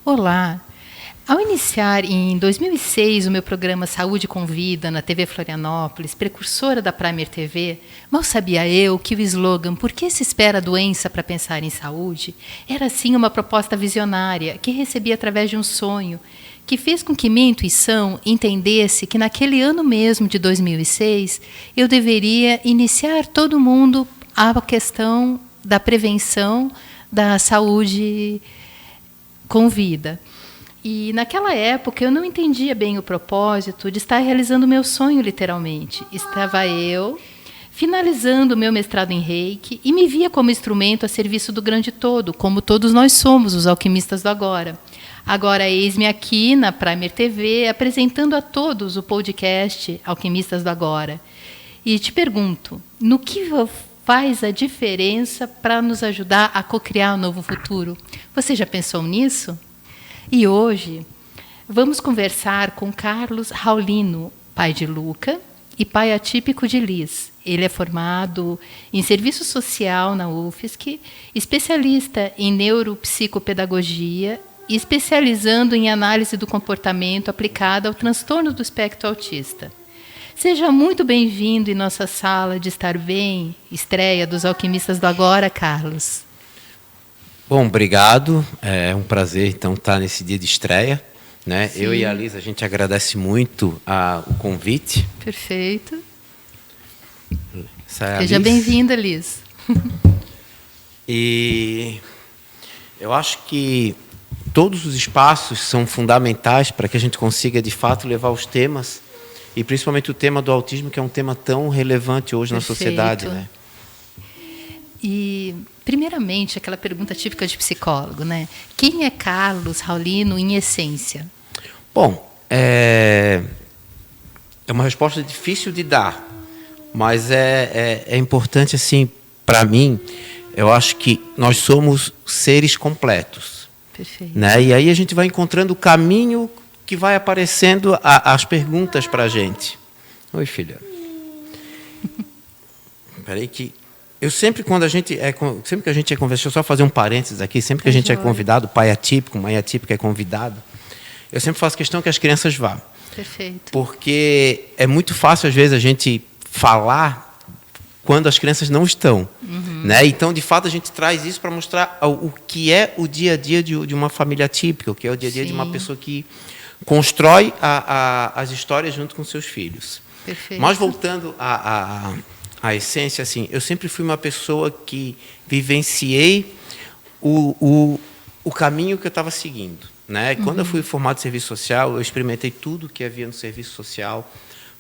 Olá! Ao iniciar em 2006 o meu programa Saúde Convida na TV Florianópolis, precursora da Primer TV, mal sabia eu que o slogan "Por que se espera a doença para pensar em saúde?" era sim uma proposta visionária que recebi através de um sonho, que fez com que minha intuição entendesse que naquele ano mesmo de 2006 eu deveria iniciar todo mundo a questão da prevenção da saúde com vida. E naquela época eu não entendia bem o propósito de estar realizando o meu sonho, literalmente. Estava eu finalizando o meu mestrado em Reiki e me via como instrumento a serviço do grande todo, como todos nós somos, os alquimistas do agora. Agora, eis-me aqui na Primer TV, apresentando a todos o podcast Alquimistas do Agora. E te pergunto, no que faz a diferença para nos ajudar a cocriar um novo futuro? Você já pensou nisso? E hoje vamos conversar com Carlos Raulino, pai de Luca e pai atípico de Liz. Ele é formado em serviço social na UFSC, especialista em neuropsicopedagogia e especializando em análise do comportamento aplicada ao transtorno do espectro autista. Seja muito bem-vindo em nossa sala de estar bem, estreia dos Alquimistas do Agora, Carlos. Bom, obrigado. É um prazer, então, estar nesse dia de estreia, né? Sim. Eu e a Liz, a gente agradece muito o convite. Perfeito. Seja bem-vinda, Liz. E eu acho que todos os espaços são fundamentais para que a gente consiga, de fato, levar os temas, e principalmente o tema do autismo, que é um tema tão relevante hoje na sociedade, né? E, primeiramente, aquela pergunta típica de psicólogo, né? Quem é Carlos Raulino em essência? Bom, é uma resposta difícil de dar, mas é importante, assim, para mim. Eu acho que nós somos seres completos. Perfeito. Né? E aí a gente vai encontrando o caminho que vai aparecendo as perguntas para a gente. Oi, filha. Espera aí que... Eu sempre, sempre que a gente é convidado, deixa eu só fazer um parênteses aqui, sempre que a gente é convidado, pai atípico, mãe atípica é convidado, eu sempre faço questão que as crianças vá. Perfeito. Porque é muito fácil, às vezes, a gente falar quando as crianças não estão. Uhum. Né? Então, de fato, a gente traz isso para mostrar o que é o dia a dia de uma família típica, o que é o dia a dia de uma pessoa que constrói as histórias junto com seus filhos. Perfeito. Mas, voltando a essência, assim, eu sempre fui uma pessoa que vivenciei o caminho que eu estava seguindo, né? Quando eu fui formado em serviço social, eu experimentei tudo que havia no serviço social.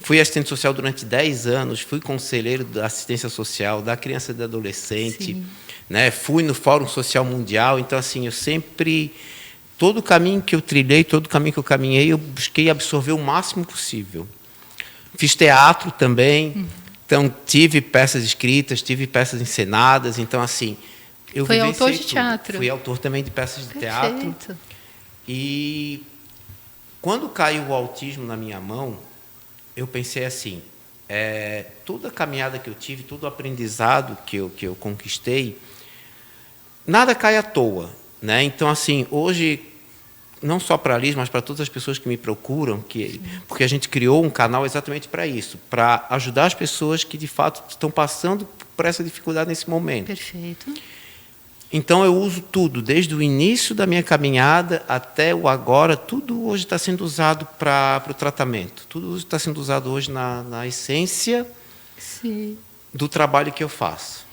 Fui assistente social durante 10 anos, fui conselheiro da assistência social, da criança e do adolescente, né? Fui no Fórum Social Mundial. Então, assim, eu sempre... Todo o caminho que eu trilhei, todo o caminho que eu caminhei, eu busquei absorver o máximo possível. Fiz teatro também. Então, tive peças escritas, tive peças encenadas. Então, assim, eu Foi vivenciei autor de tudo. teatro. Fui autor também de peças de Perfeito. teatro. E quando caiu o autismo na minha mão, eu pensei assim, toda a caminhada que eu tive, todo o aprendizado que eu conquistei, nada cai à toa, né? Então, assim, hoje... não só para a Liz, mas para todas as pessoas que me procuram, porque a gente criou um canal exatamente para isso, para ajudar as pessoas que, de fato, estão passando por essa dificuldade nesse momento. Perfeito. Então, eu uso tudo, desde o início da minha caminhada até o agora, tudo hoje está sendo usado para o tratamento, tudo está sendo usado hoje na essência do trabalho que eu faço.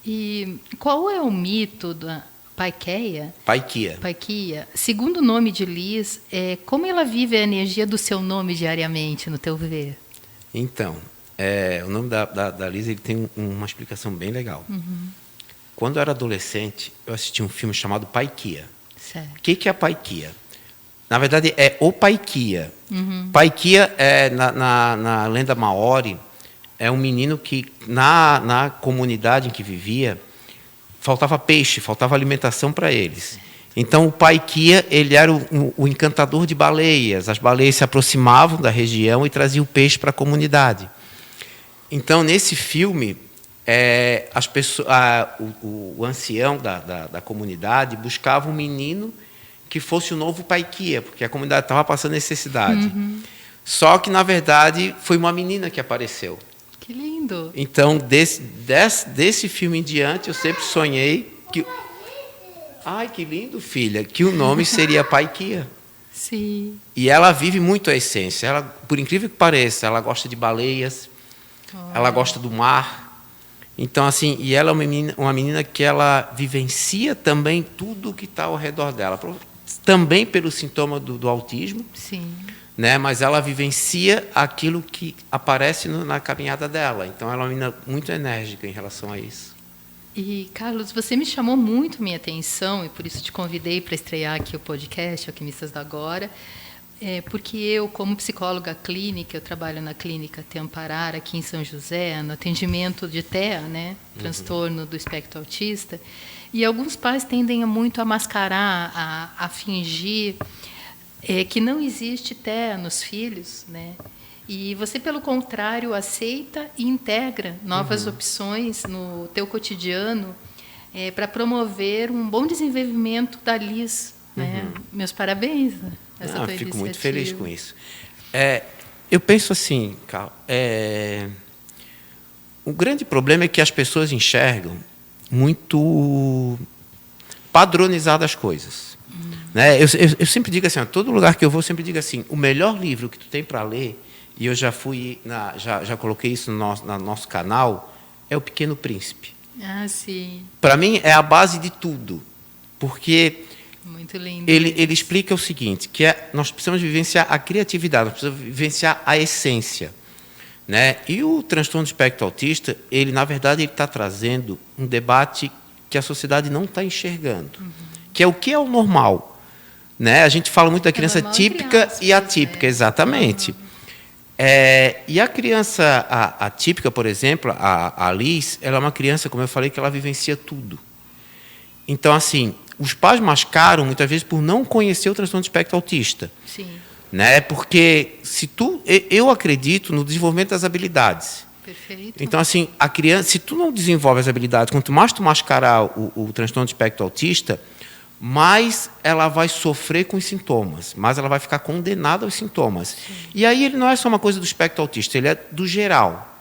E qual é o mito da... Paiqueia? Paiquia. Segundo o nome de Liz, como ela vive a energia do seu nome diariamente, no teu ver? Então, o nome da Liz, ele tem uma explicação bem legal. Uhum. Quando eu era adolescente, eu assisti um filme chamado Paiquia. Certo. O que é a Paiquia? Na verdade, é o Paiquia. Uhum. Paiquia, na lenda maori, é um menino que, na comunidade em que vivia, faltava peixe, faltava alimentação para eles. Então, o Paiquia, ele era o encantador de baleias. As baleias se aproximavam da região e traziam peixe para a comunidade. Então, nesse filme, as pessoas, o ancião da comunidade buscava um menino que fosse o novo Paiquia, porque a comunidade estava passando necessidade. Só que, na verdade, foi uma menina que apareceu. Que lindo! Então, desse filme em diante, eu sempre sonhei que... Ai, que lindo, filha! Que o nome seria Paiquia. Sim. E ela vive muito a essência. Ela, por incrível que pareça, ela gosta de baleias, ela gosta do mar. Então, assim, e ela é uma menina que ela vivencia também tudo o que está ao redor dela. Também pelo sintoma do autismo. Sim. Né? Mas ela vivencia aquilo que aparece na caminhada dela. Então, ela é uma menina muito enérgica em relação a isso. E, Carlos, você me chamou muito minha atenção, e por isso te convidei para estrear aqui o podcast Alquimistas do Agora, porque eu, como psicóloga clínica, eu trabalho na clínica Teamparar, aqui em São José, no atendimento de TEA, né? Transtorno do espectro autista, e alguns pais tendem muito a mascarar, a fingir que não existe TEA nos filhos, né? E você, pelo contrário, aceita e integra novas opções no teu cotidiano para promover um bom desenvolvimento da Liz. Né? Meus parabéns. Eu fico muito feliz com isso. Eu penso assim, Carl, o grande problema é que as pessoas enxergam muito padronizadas as coisas. Né? Eu sempre digo assim, a todo lugar que eu vou, eu sempre digo assim, o melhor livro que tu tem para ler, e eu já coloquei isso no nosso canal, é O Pequeno Príncipe. Ah, sim. Para mim, é a base de tudo. Porque muito lindo ele explica o seguinte, que nós precisamos vivenciar a criatividade, nós precisamos vivenciar a essência. Né? E o transtorno do espectro autista, ele, na verdade, ele está trazendo um debate que a sociedade não está enxergando, que é o que é o normal. Né? A gente fala muito da criança típica e atípica, exatamente. E a criança atípica, por exemplo, a Liz, ela é uma criança, como eu falei, que ela vivencia tudo. Então, assim, os pais mascaram, muitas vezes, por não conhecer o transtorno do espectro autista. Sim. Né? Porque eu acredito no desenvolvimento das habilidades. Perfeito. Então, assim, a criança, se tu não desenvolve as habilidades, quanto mais tu mascarar o transtorno do espectro autista, mais ela vai sofrer com os sintomas, mais ela vai ficar condenada aos sintomas. Sim. E aí ele não é só uma coisa do espectro autista, ele é do geral.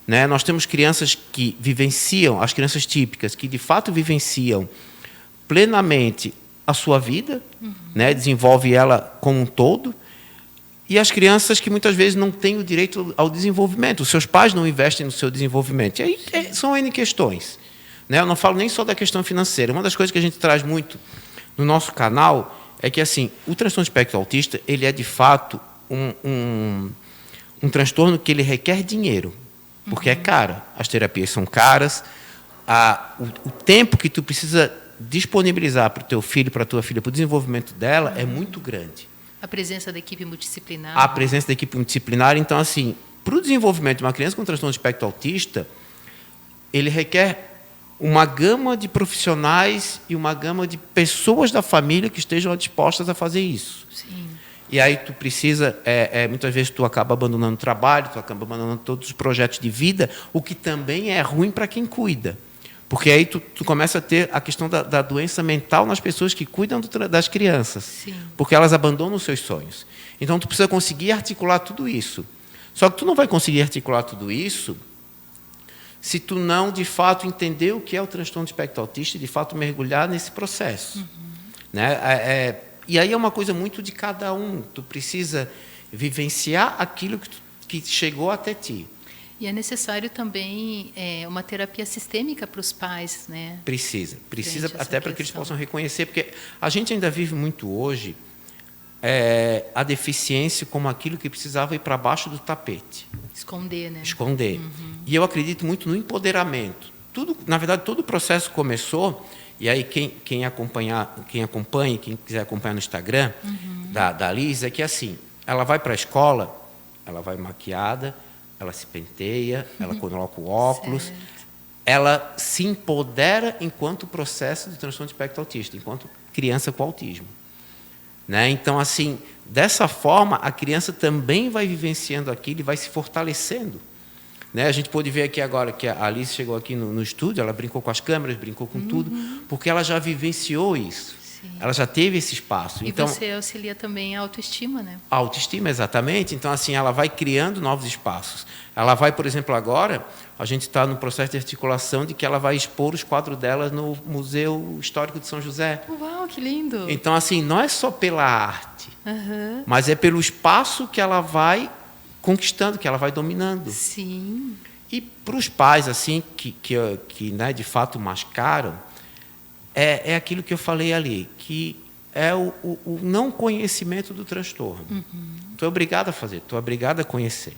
Né? Nós temos crianças que vivenciam, as crianças típicas, que de fato vivenciam plenamente a sua vida, né? Desenvolve ela como um todo, e as crianças que muitas vezes não têm o direito ao desenvolvimento, os seus pais não investem no seu desenvolvimento. E aí são N questões. Né? Eu não falo nem só da questão financeira. Uma das coisas que a gente traz muito no nosso canal é que, assim, o transtorno de espectro autista, ele é de fato um transtorno que ele requer dinheiro, porque é caro. As terapias são caras, o tempo que tu precisa disponibilizar para o teu filho, para a tua filha, para o desenvolvimento dela, é muito grande. A presença da equipe multidisciplinar. A presença da equipe multidisciplinar. Então, assim, para o desenvolvimento de uma criança com transtorno de espectro autista, ele requer uma gama de profissionais e uma gama de pessoas da família que estejam dispostas a fazer isso. Sim. E aí tu precisa, muitas vezes tu acaba abandonando o trabalho, tu acaba abandonando todos os projetos de vida, o que também é ruim para quem cuida. Porque aí tu começa a ter a questão da doença mental nas pessoas que cuidam das crianças. Sim. Porque elas abandonam os seus sonhos. Então, tu precisa conseguir articular tudo isso. Só que tu não vai conseguir articular tudo isso se tu não, de fato, entender o que é o transtorno de espectro autista e, de fato, mergulhar nesse processo. Né? E aí é uma coisa muito de cada um. Tu precisa vivenciar aquilo que chegou até ti. E é necessário também uma terapia sistêmica para os pais, né? Precisa até para que eles possam reconhecer, porque a gente ainda vive muito hoje a deficiência como aquilo que precisava ir para baixo do tapete. Esconder, né? Esconder. E eu acredito muito no empoderamento. Na verdade, todo o processo começou, e aí quem acompanha, quem quiser acompanhar no Instagram da Liz, é que assim, ela vai para a escola, ela vai maquiada, ela se penteia, ela coloca o óculos, certo. Ela se empodera enquanto processo de transtorno de espectro autista, enquanto criança com autismo. Né? Então, assim, dessa forma, a criança também vai vivenciando aquilo e vai se fortalecendo. Né? A gente pôde ver aqui agora que a Alice chegou aqui no estúdio, ela brincou com as câmeras, brincou com tudo, porque ela já vivenciou isso. Ela já teve esse espaço. E então, você auxilia também a autoestima, né? A autoestima, exatamente. Então, assim, ela vai criando novos espaços. Ela vai, por exemplo, agora, a gente está no processo de articulação de que ela vai expor os quadros dela no Museu Histórico de São José. Uau, que lindo! Então, assim, não é só pela arte, mas é pelo espaço que ela vai conquistando, que ela vai dominando. Sim. E para os pais, assim, que né, de fato mascaram, é aquilo que eu falei ali, que é o não conhecimento do transtorno. Tu é obrigado a fazer, tu é obrigado a conhecer.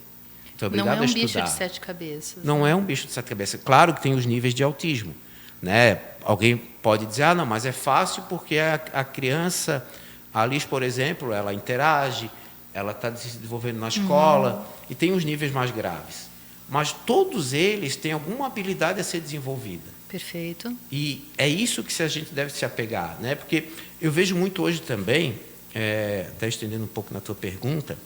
Tu é obrigado não é um a estudar. bicho de 7 cabeças. Não é um bicho de 7 cabeças. Claro que tem os níveis de autismo. Né? Alguém pode dizer, não, mas é fácil porque a criança, a Alice, por exemplo, ela interage, ela está se desenvolvendo na escola, e tem os níveis mais graves. Mas todos eles têm alguma habilidade a ser desenvolvida. Perfeito. E é isso que a gente deve se apegar, né? Porque eu vejo muito hoje também, até estendendo um pouco na tua pergunta,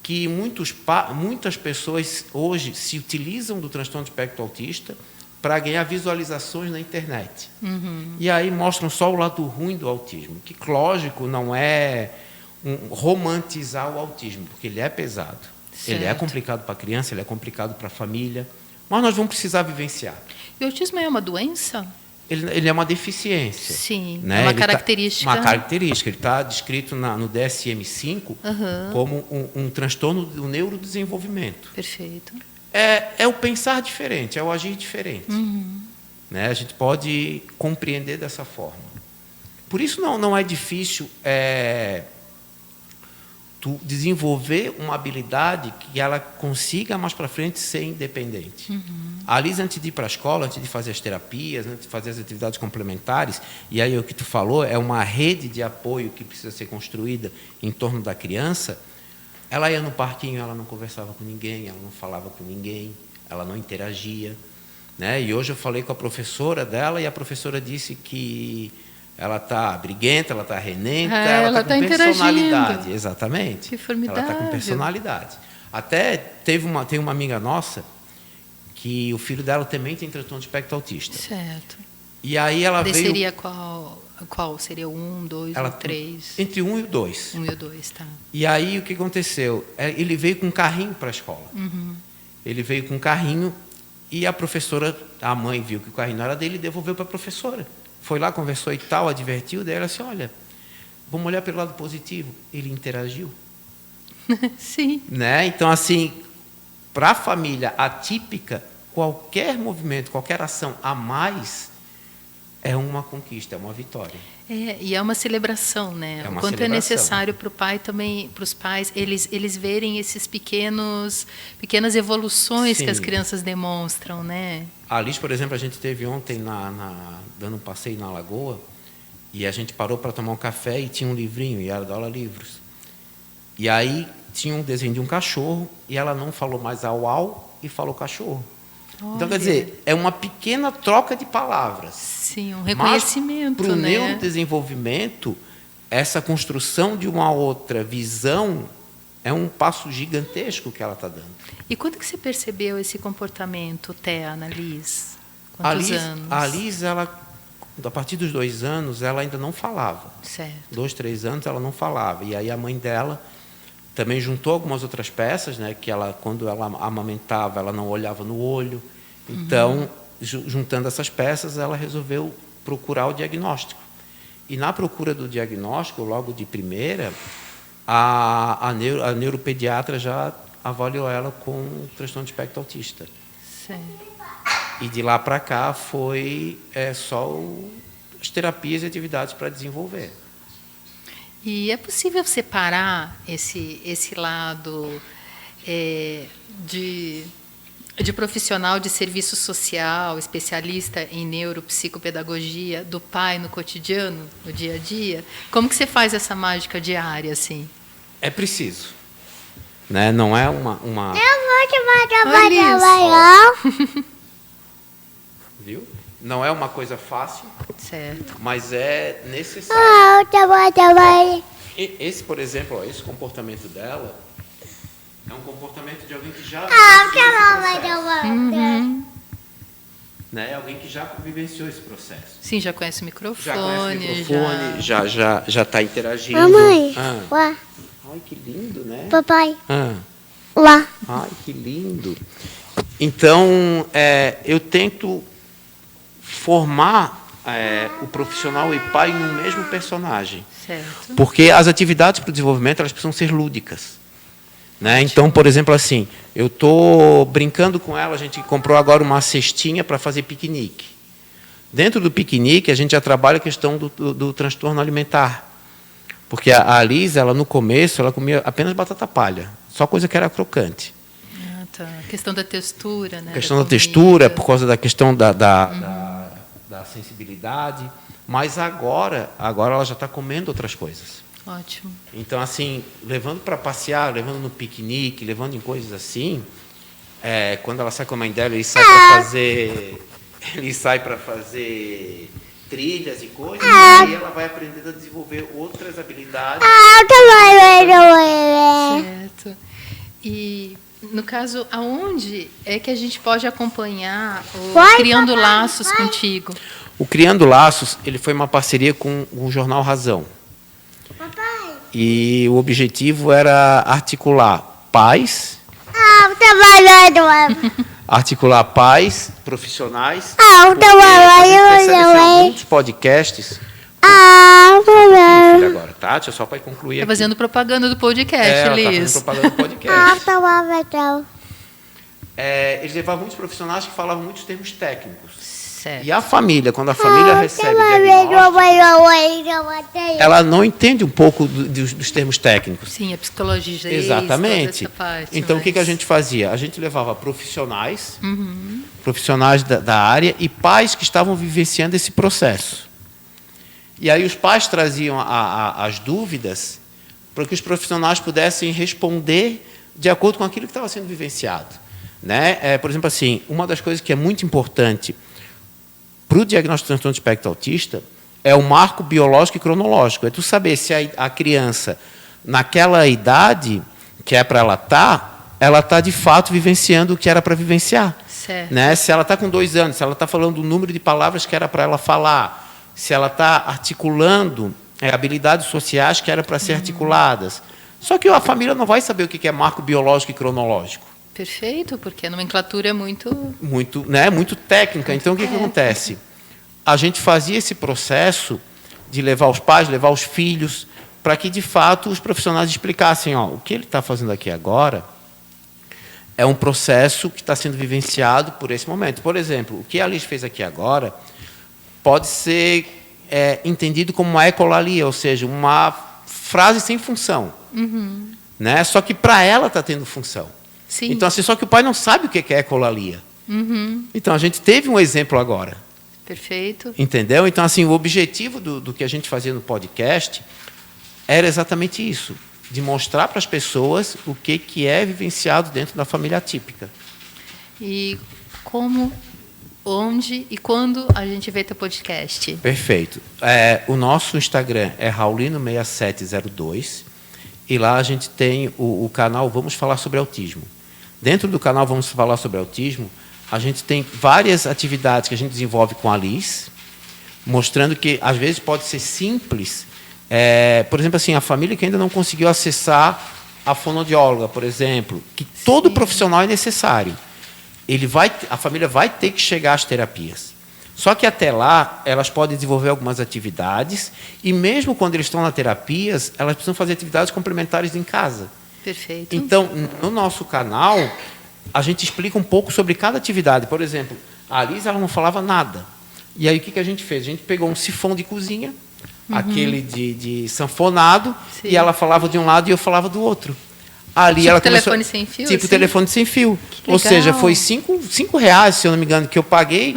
que muitas pessoas hoje se utilizam do transtorno de espectro autista para ganhar visualizações na internet. E aí mostram só o lado ruim do autismo, que, lógico, não é romantizar o autismo, porque ele é pesado. Certo. Ele é complicado para a criança, ele é complicado para a família, mas nós vamos precisar vivenciar. E o autismo é uma doença? Ele é uma deficiência. Sim, né? é uma Ele característica. Uma característica. Ele está descrito no DSM-5 como um transtorno do neurodesenvolvimento. Perfeito. É o pensar diferente, é o agir diferente. Né? A gente pode compreender dessa forma. Por isso não é difícil tu desenvolver uma habilidade que ela consiga mais para frente ser independente. A Liz, antes de ir para a escola, antes de fazer as terapias, antes de fazer as atividades complementares, e aí o que tu falou é uma rede de apoio que precisa ser construída em torno da criança. Ela ia no parquinho, ela não conversava com ninguém, ela não falava com ninguém, ela não interagia, né? E hoje eu falei com a professora dela e a professora disse que ela está briguenta, ela está renenta, ela está com personalidade. Exatamente. Que formidável. Ela está com personalidade. Até tem uma amiga nossa que o filho dela também tem transtorno de espectro autista. Certo. E aí ela veio... Seria qual? Seria o 1, 2 ou 3? Entre 1 e o 2. 1 e o 2, tá. E aí o que aconteceu? Ele veio com um carrinho para a escola. Ele veio com um carrinho e a professora, a mãe viu que o carrinho não era dele e devolveu para a professora. Foi lá, conversou e tal, advertiu, daí ela disse, olha, vamos olhar pelo lado positivo. Ele interagiu. Sim. Né? Então, assim, para a família atípica, qualquer movimento, qualquer ação a mais é uma conquista, é uma vitória. E é uma celebração, né? É uma o quanto celebração. É necessário para o pai também, para os pais, eles verem esses pequenas evoluções Sim. que as crianças demonstram, né? A Alice, por exemplo, a gente teve ontem dando um passeio na Lagoa e a gente parou para tomar um café e tinha um livrinho, e era da aula livros. E aí tinha um desenho de um cachorro e ela não falou mais au e falou cachorro. Olha. Então, quer dizer, é uma pequena troca de palavras. Sim, um reconhecimento, para o né? neurodesenvolvimento, essa construção de uma outra visão é um passo gigantesco que ela está dando. E quando que você percebeu esse comportamento, Thea, na Liz? Quantos anos? A Liz, ela, a partir dos 2 anos, ela ainda não falava. Certo. 2, 3 anos, ela não falava. E aí a mãe dela também juntou algumas outras peças, né, que ela, quando ela amamentava, ela não olhava no olho. Então, juntando essas peças, ela resolveu procurar o diagnóstico. E na procura do diagnóstico, logo de primeira, a neuropediatra já avaliou ela com transtorno de espectro autista. Certo. E de lá para cá foi só as terapias e atividades para desenvolver. E é possível separar esse lado de profissional de serviço social, especialista em neuropsicopedagogia, do pai no cotidiano, no dia a dia? Como que você faz essa mágica diária, assim? É preciso. Né? Não é uma... Eu vou trabalhar. Viu? Não é uma coisa fácil, certo, mas é necessário. Esse, por exemplo, esse comportamento dela é um comportamento de alguém que já... né? Alguém que já vivenciou esse processo. Sim, já conhece o microfone. Já está interagindo. Mamãe, lá. Ai, que lindo, né? Papai, Ah. lá. Ai, que lindo. Então, eu tento formar o profissional e pai no mesmo personagem. Certo. Porque as atividades para o desenvolvimento elas precisam ser lúdicas. Né? Então, por exemplo, assim, eu estou brincando com ela, a gente comprou agora uma cestinha para fazer piquenique. Dentro do piquenique, a gente já trabalha a questão do transtorno alimentar. Porque a Liz, ela, no começo, ela comia apenas batata palha, só coisa que era crocante. Ah, tá. A questão da textura, né? A questão da textura, por causa da questão da sensibilidade. Mas agora ela já está comendo outras coisas. Ótimo. Então, assim, levando para passear, levando no piquenique, levando em coisas assim, quando ela sai com a mãe dela, ele sai para fazer trilhas e coisas, e aí ela vai aprendendo a desenvolver outras habilidades. Certo. E, no caso, aonde é que a gente pode acompanhar o Criando Laços contigo? O Criando Laços, ele foi uma parceria com o jornal Razão. Papai. E o objetivo era articular pais profissionais. Porque a gente percebe assim, muitos podcasts. Agora, tá? Deixa eu só para concluir Está aqui. fazendo propaganda do podcast, Ela Liz. está fazendo propaganda do podcast. Eles levavam muitos profissionais que falavam muitos termos técnicos. Certo. E a família, quando a família recebe diagnóstico, ela não entende um pouco dos termos técnicos. Sim, a psicologia. Exatamente. Toda essa parte, Então, o que a gente fazia? A gente levava profissionais da área e pais que estavam vivenciando esse processo. E aí os pais traziam as dúvidas para que os profissionais pudessem responder de acordo com aquilo que estava sendo vivenciado. Né? Por exemplo, assim, uma das coisas que é muito importante para o diagnóstico de transtorno de espectro autista é o marco biológico e cronológico. É tu saber se a criança, naquela idade que é para ela está de fato vivenciando o que era para vivenciar. Certo. Né? Se ela está com 2 anos, se ela está falando o número de palavras que era para ela falar, se ela está articulando habilidades sociais que eram para ser articuladas. Só que a família não vai saber o que é marco biológico e cronológico. Perfeito, porque a nomenclatura é muito muito técnica. Então, o que acontece? A gente fazia esse processo de levar os pais, levar os filhos, para que, de fato, os profissionais explicassem, o que ele está fazendo aqui agora é um processo que está sendo vivenciado por esse momento. Por exemplo, o que a Liz fez aqui agora pode ser entendido como uma ecolalia, ou seja, uma frase sem função. Né? Só que, para ela, está tendo função. Sim. Então, assim, só que o pai não sabe o que é ecolalia. Então, a gente teve um exemplo agora. Perfeito. Entendeu? Então, assim, o objetivo do que a gente fazia no podcast era exatamente isso, de mostrar para as pessoas o que é vivenciado dentro da família atípica. E como, onde e quando a gente vê teu podcast? Perfeito. O nosso Instagram é Raulino6702 e lá a gente tem o canal Vamos Falar Sobre Autismo. Dentro do canal Vamos Falar Sobre Autismo, a gente tem várias atividades que a gente desenvolve com a Liz, mostrando que, às vezes, pode ser simples. Por exemplo, assim, a família que ainda não conseguiu acessar a fonoaudióloga, por exemplo, que todo profissional é necessário. A família vai ter que chegar às terapias. Só que, até lá, elas podem desenvolver algumas atividades e, mesmo quando eles estão na terapias, elas precisam fazer atividades complementares em casa. Perfeito. Então, no nosso canal, a gente explica um pouco sobre cada atividade. Por exemplo, a Liz, ela não falava nada. E aí, o que a gente fez? A gente pegou um sifão de cozinha, aquele de sanfonado, Sim. e ela falava de um lado e eu falava do outro. Ali Tipo ela telefone sem fio? Tipo assim? telefone sem fio. Que Ou seja, legal. foi R$5, se eu não me engano, que eu paguei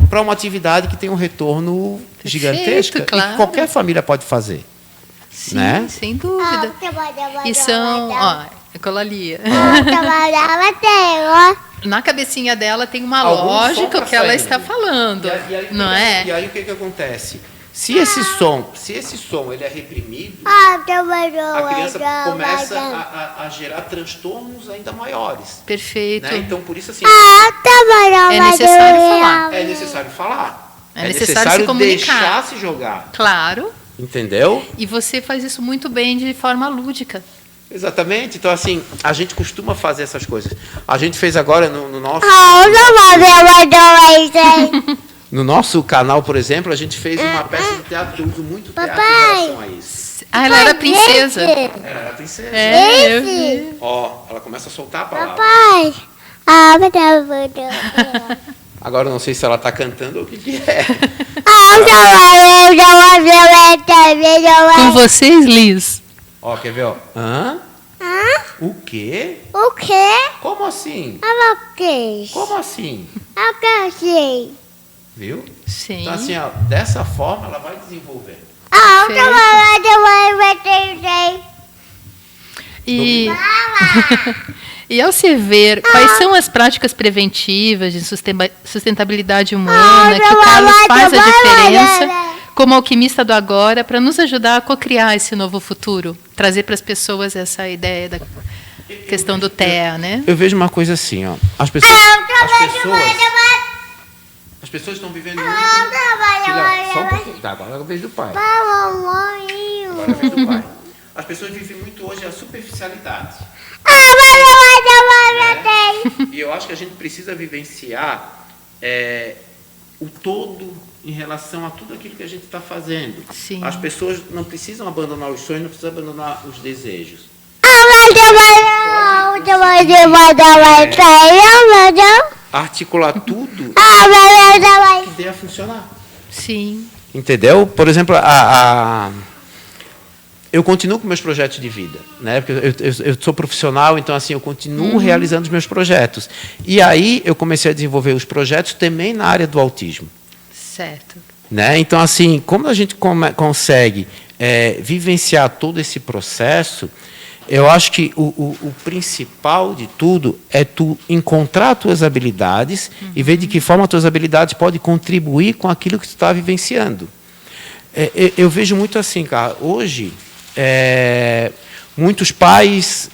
para uma atividade que tem um retorno gigantesco. Claro. E qualquer família pode fazer. Sim, Né? sem dúvida. E são, ecolalia. Na cabecinha dela tem uma Alguns são lógica pra que ela sair. está falando, não é? E aí o que acontece? Se esse som ele é reprimido, a criança começa a gerar transtornos ainda maiores. Perfeito. Né? Então, por isso, assim, é necessário falar. É necessário falar. É necessário se comunicar. Deixar se jogar. Claro. Entendeu? E você faz isso muito bem de forma lúdica. Exatamente. Então, assim, a gente costuma fazer essas coisas. A gente fez agora no nosso... No nosso canal, por exemplo, a gente fez uma peça de teatro, eu uso muito teatro em relação a isso. Ah, ela era princesa. Ela era princesa. É, eu vi. Ó, ela começa a soltar a palavra. Papai. Agora eu não sei se ela está cantando ou o que é. Com vocês, Liz. Ó, quer ver, ó? Hã? O quê? O quê? Como assim? Como assim? Viu? Sim. Então, assim, ó, dessa forma ela vai desenvolvendo. E, e ao se ver, quais são as práticas preventivas de sustentabilidade humana que o Carlos faz a diferença como alquimista do agora para nos ajudar a co-criar esse novo futuro? Trazer para as pessoas essa ideia da questão do TEA, né? Eu vejo uma coisa assim, ó. As pessoas estão vivendo muito... Filha, só um pouquinho. Tá, agora é a vez do pai. Agora é a vez do pai. As pessoas vivem muito hoje a superficialidade. E eu acho que a gente precisa vivenciar o todo em relação a tudo aquilo que a gente está fazendo. Sim. As pessoas não precisam abandonar os sonhos, não precisam abandonar os desejos. Articular tudo que dê a funcionar. Sim. Entendeu? Por exemplo, eu continuo com meus projetos de vida, né? Porque eu sou profissional, então assim eu continuo realizando os meus projetos. E aí eu comecei a desenvolver os projetos também na área do autismo. Certo. Né? Então assim, como a gente consegue vivenciar todo esse processo, eu acho que o principal de tudo é tu encontrar as tuas habilidades e ver de que forma as tuas habilidades podem contribuir com aquilo que tu está vivenciando. Eu vejo muito assim, cara, hoje, muitos pais...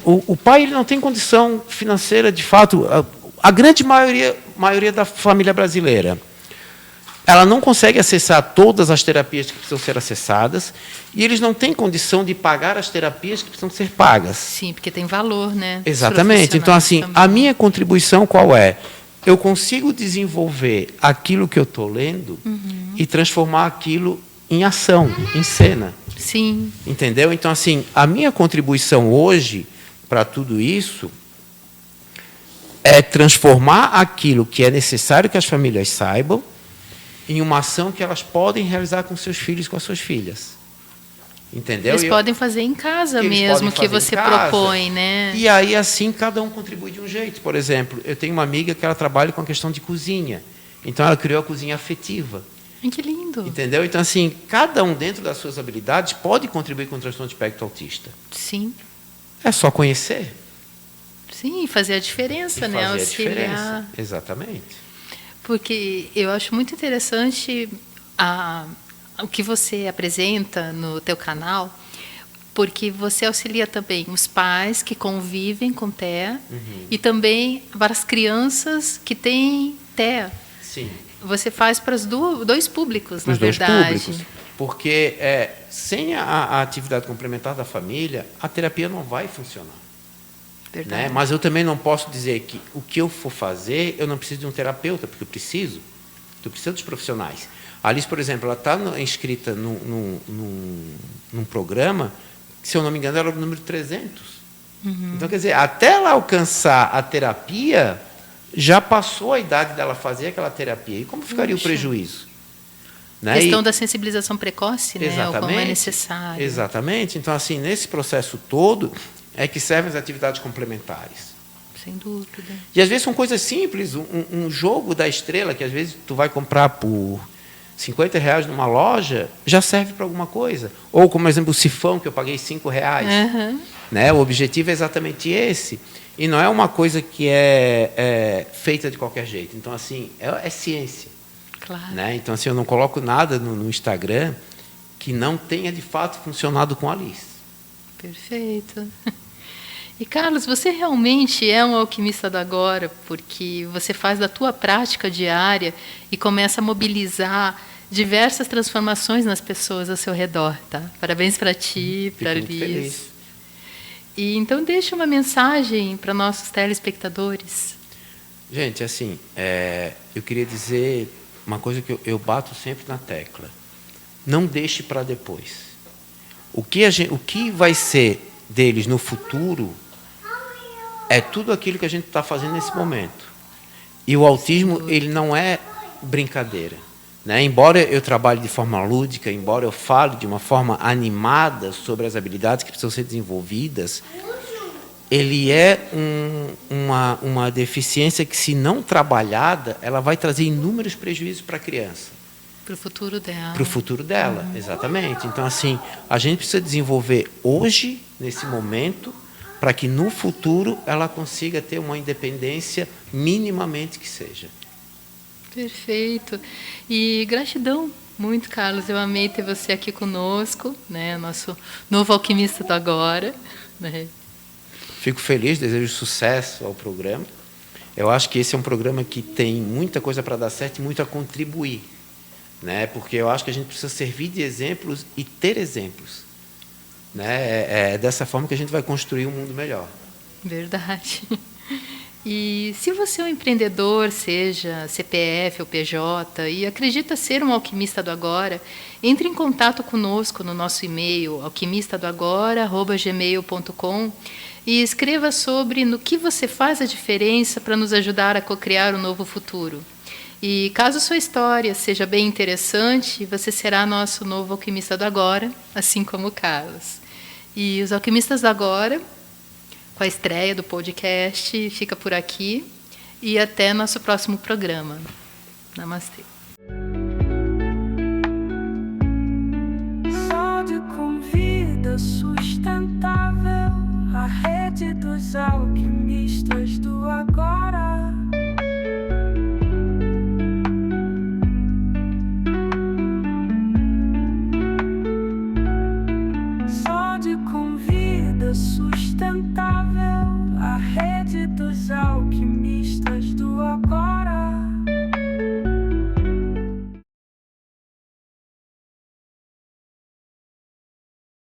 o pai ele não tem condição financeira, de fato, a grande maioria da família brasileira, ela não consegue acessar todas as terapias que precisam ser acessadas e eles não têm condição de pagar as terapias que precisam ser pagas. Sim, porque tem valor, né? Exatamente. Então, assim, a minha contribuição qual é? Eu consigo desenvolver aquilo que eu estou lendo e transformar aquilo em ação, em cena. Sim. Entendeu? Então, assim, a minha contribuição hoje para tudo isso é transformar aquilo que é necessário que as famílias saibam em uma ação que elas podem realizar com seus filhos e com as suas filhas. Entendeu? Eles podem fazer em casa mesmo, que você propõe, né? E aí, assim, cada um contribui de um jeito. Por exemplo, eu tenho uma amiga que ela trabalha com a questão de cozinha. Então, ela criou a cozinha afetiva. Que lindo. Entendeu? Então, assim, cada um dentro das suas habilidades pode contribuir com o transtorno de espectro autista. Sim. É só conhecer. Sim, fazer a diferença, né? Fazer auxiliar. a diferença. Exatamente. Porque eu acho muito interessante o que você apresenta no teu canal, porque você auxilia também os pais que convivem com TEA e também para as crianças que têm TEA. Sim. Você faz para os dois públicos, na Os dois verdade. públicos. Porque sem a atividade complementar da família, a terapia não vai funcionar. Verdade. Né? Mas eu também não posso dizer que o que eu for fazer, eu não preciso de um terapeuta, porque eu preciso. Eu preciso dos profissionais. A Alice, por exemplo, ela está inscrita num programa, que, se eu não me engano, era o número 300. Então, quer dizer, até ela alcançar a terapia, já passou a idade dela fazer aquela terapia. E como ficaria o prejuízo? Né? Questão da sensibilização precoce, né? Exatamente, o como é necessário. Exatamente. Então, assim, nesse processo todo, é que servem as atividades complementares. Sem dúvida. E às vezes são coisas simples, um jogo da estrela, que às vezes tu vai comprar por R$50 numa loja, já serve para alguma coisa. Ou, como exemplo, o sifão, que eu paguei R$5. Né? O objetivo é exatamente esse. E não é uma coisa que é feita de qualquer jeito. Então, assim, é ciência. Claro. Né? Então, assim, eu não coloco nada no Instagram que não tenha, de fato, funcionado com a Alice. Perfeito. E, Carlos, você realmente é um alquimista do agora, porque você faz da tua prática diária e começa a mobilizar diversas transformações nas pessoas ao seu redor, tá? Parabéns para ti, para a Fico muito feliz. Liz. E então deixa uma mensagem para nossos telespectadores. Gente, assim, eu queria dizer uma coisa que eu bato sempre na tecla. Não deixe para depois. O que vai ser deles no futuro é tudo aquilo que a gente está fazendo nesse momento. E o autismo, ele não é brincadeira. Né? Embora eu trabalhe de forma lúdica, embora eu fale de uma forma animada sobre as habilidades que precisam ser desenvolvidas, ele é uma deficiência que, se não trabalhada, ela vai trazer inúmeros prejuízos para a criança. Para o futuro dela. Para o futuro dela, exatamente. Então, assim, a gente precisa desenvolver hoje, nesse momento, para que no futuro ela consiga ter uma independência minimamente que seja. Perfeito. E gratidão muito, Carlos. Eu amei ter você aqui conosco, né? Nosso novo alquimista do agora. Né? Fico feliz, desejo sucesso ao programa. Eu acho que esse é um programa que tem muita coisa para dar certo e muito a contribuir. Né? Porque eu acho que a gente precisa servir de exemplos e ter exemplos. Né? É dessa forma que a gente vai construir um mundo melhor. Verdade. E se você é um empreendedor, seja CPF ou PJ, e acredita ser um alquimista do agora, entre em contato conosco no nosso e-mail alquimistadoagora@gmail.com e escreva sobre no que você faz a diferença para nos ajudar a cocriar um novo futuro. E caso sua história seja bem interessante, você será nosso novo alquimista do agora, assim como o Carlos. E os alquimistas do agora, com a estreia do podcast, fica por aqui e até nosso próximo programa. Namastê. Saúde com vida sustentável, a rede dos alquimistas.